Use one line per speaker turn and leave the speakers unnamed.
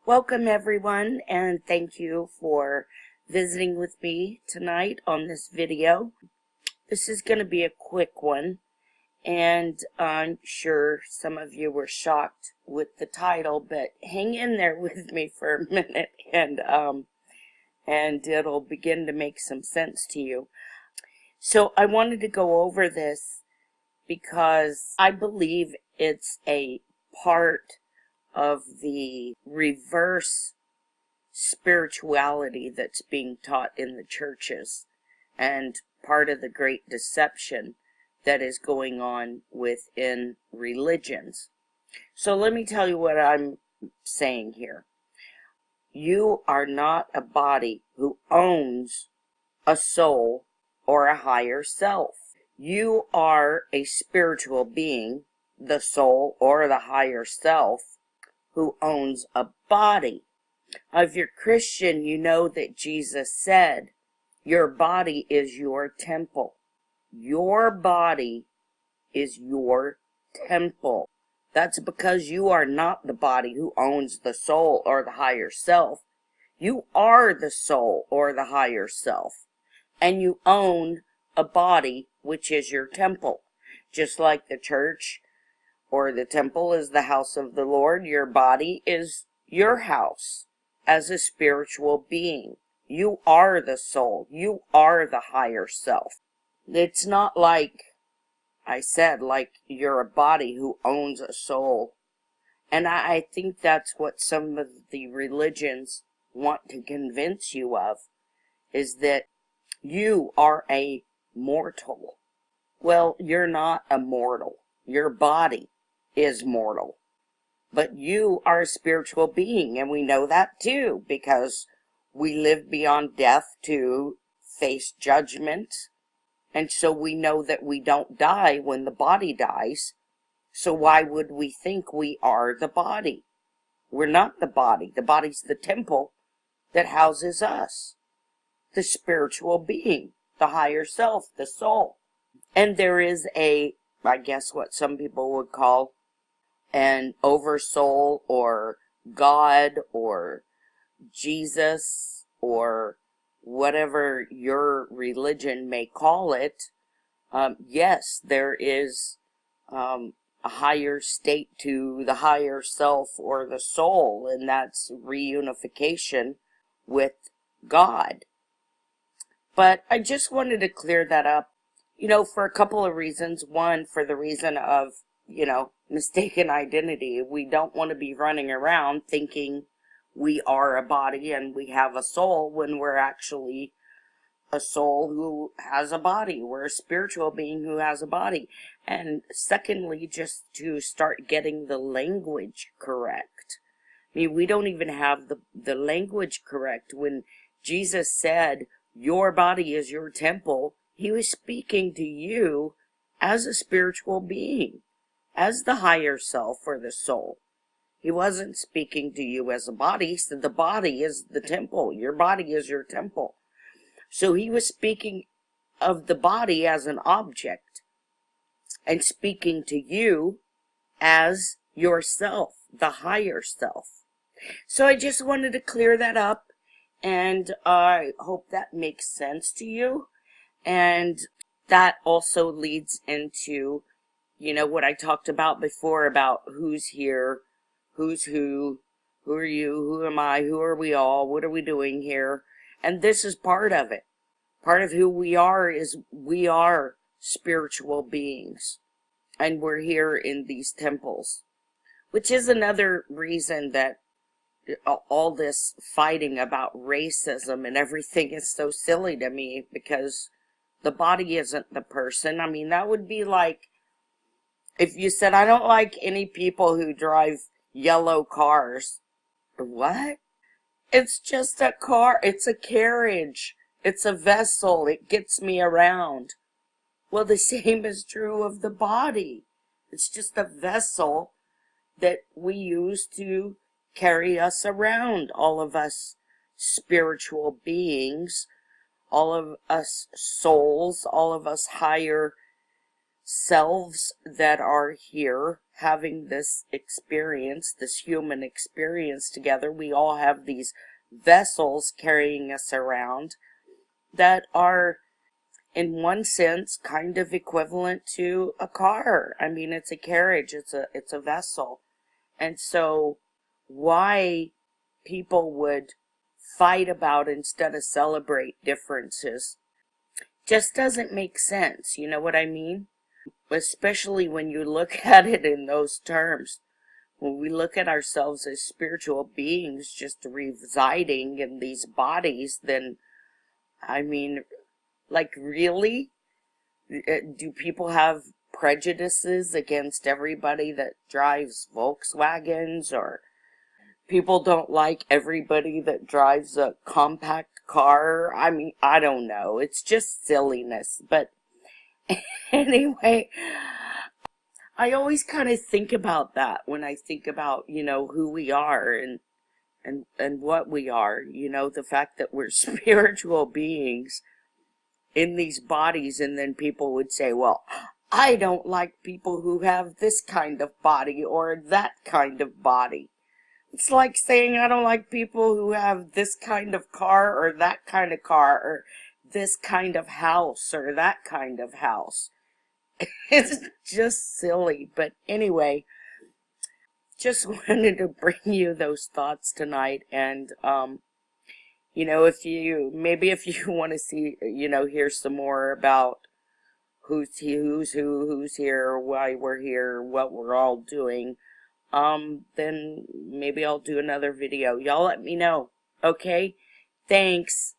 Welcome everyone, and thank you for visiting with me tonight on this video. This is going to be a quick one, and I'm sure some of you were shocked with the title, but hang in there with me for a minute and it'll begin to make some sense to you. So I wanted to go over this because I believe it's a part of the reverse spirituality that's being taught in the churches and part of the great deception that is going on within religions. So let me tell you what I'm saying here. You are not a body who owns a soul or a higher self. You are a spiritual being, the soul or the higher self, who owns a body. If you're Christian, you know that Jesus said, your body is your temple. Your body is your temple. That's because you are not the body who owns the soul or the higher self. You are the soul or the higher self. And you own a body which is your temple. Just like the church or the temple is the house of the Lord, your body is your house as a spiritual being. You are the soul. You are the higher self. It's not like I said, like you're a body who owns a soul. And I think that's what some of the religions want to convince you of, is that you are a mortal. Well, you're not a mortal. Your body is mortal. But you are a spiritual being, and we know that too, because we live beyond death to face judgment. And so we know that we don't die when the body dies. So why would we think we are the body? We're not the body. The body's the temple that houses us, the spiritual being, the higher self, the soul. And there is I guess what some people would call an oversoul or God or Jesus or whatever your religion may call it. Yes, there is a higher state to the higher self or the soul, and that's reunification with God. But I just wanted to clear that up, for a couple of reasons. One, for the reason of, mistaken identity. We don't want to be running around thinking we are a body and we have a soul when we're actually a soul who has a body. We're a spiritual being who has a body. And secondly, just to start getting the language correct. I mean, we don't even have the language correct. When Jesus said, your body is your temple, he was speaking to you as a spiritual being, as the higher self or the soul. He wasn't speaking to you as a body. He said the body is the temple. Your body is your temple. So he was speaking of the body as an object and speaking to you as yourself, the higher self. So I just wanted to clear that up, and I hope that makes sense to you. And that also leads into, what I talked about before about who's here, who's who are you, who am I, who are we all, what are we doing here? And this is part of it. Part of who we are is we are spiritual beings, and we're here in these temples, which is another reason that all this fighting about racism and everything is so silly to me, because the body isn't the person. I mean, that would be like if you said, I don't like any people who drive yellow cars. What? It's just a car. It's a carriage. It's a vessel. It gets me around. Well, the same is true of the body. It's just a vessel that we use to carry us around. All of us spiritual beings, all of us souls, all of us higher selves that are here having this experience, this human experience together. We all have these vessels carrying us around that are, in one sense, kind of equivalent to a car. I mean, it's a carriage, it's a vessel. And so why people would fight about instead of celebrate differences just doesn't make sense. You know what I mean? Especially when you look at it in those terms. When we look at ourselves as spiritual beings just residing in these bodies, then, I mean, like, really? Do people have prejudices against everybody that drives Volkswagens, or people don't like everybody that drives a compact car? I mean, I don't know. It's just silliness. But anyway, I always kind of think about that when I think about, who we are and what we are, the fact that we're spiritual beings in these bodies. And then people would say, well, I don't like people who have this kind of body or that kind of body. It's like saying I don't like people who have this kind of car or that kind of car, or this kind of house or that kind of house. It's just silly. But anyway, just wanted to bring you those thoughts tonight. And if you want to see, hear some more about who's here, why we're here, what we're all doing, then maybe I'll do another video. Y'all let me know. Okay? Thanks.